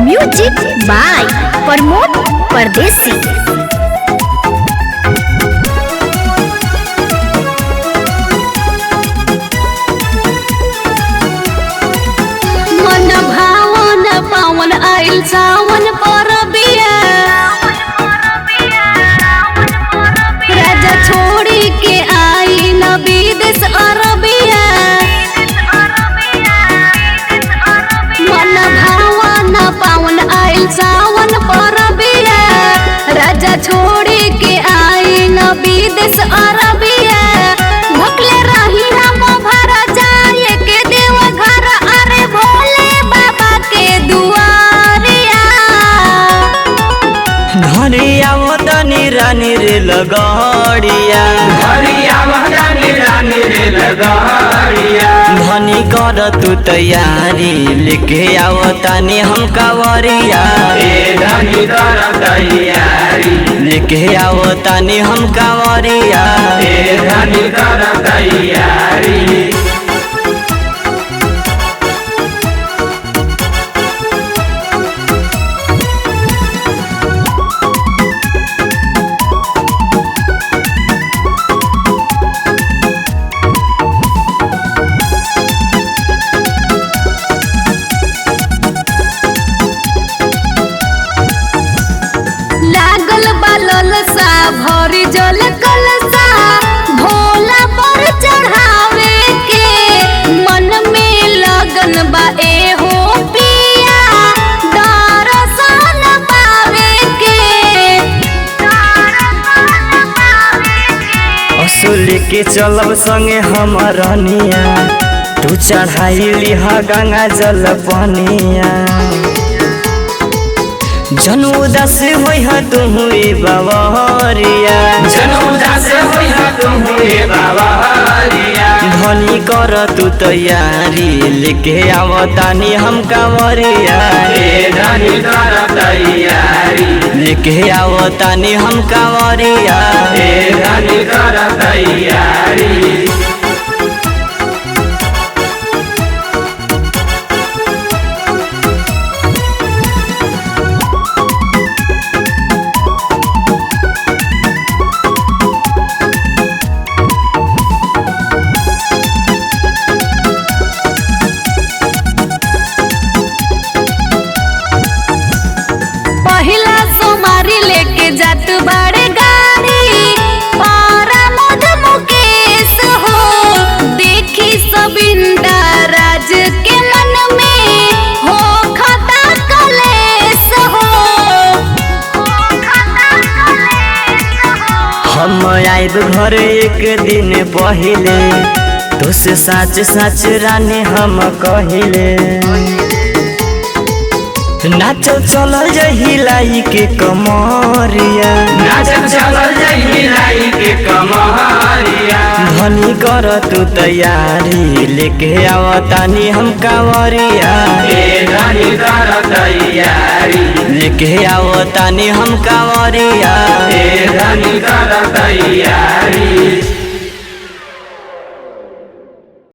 Music by Pramod परदेसी। मन भावन पावन आइल सावन परबिया, राजा छोड़ी के आई न विदेश अरबिया। मन भावन पावन आइल सावन परबिया, राजा छोड़ी के आई न विदेश अरबिया। भकले रही हम भरा जाए के देव घर, अरे भोले बाबा के दुआरिया। घरिया वतनी रानी रे लगड़िया, धनी कर तू तैयारी लेके आवतानी हम कावरिया। लेके आवतानी हम कावरिया। लागल बालल सा भरी जल कलसा, भोला पर चढ़ावे के मन में लगन बा ए हो पिया, दर्शन पावे के। असुल के चलब संगे हम रनिया, तू चढ़ाई लिहा गंगा जल पनिया। जन उदास होई हा तू हुई बावरिया, धनी कर तू तैयारी लेके आवतानी हम कावरिया। लेके आवतानी हम कावरिया। पहिला सोमारी लेके जात बड़े गाड़ी, पारा मध मुकेश हो। देखी सबिंदा राज के मन में हो खता कलेश हो। हम आइब घर एक दिन पहिले, तो से साच साच रानी हम कहिले। नाचो चलल जहिलाई के कमरिया, धनी कर तू तैयारी लेके आवतानी हम कावरिया। लेके आवतानी हम कावरिया।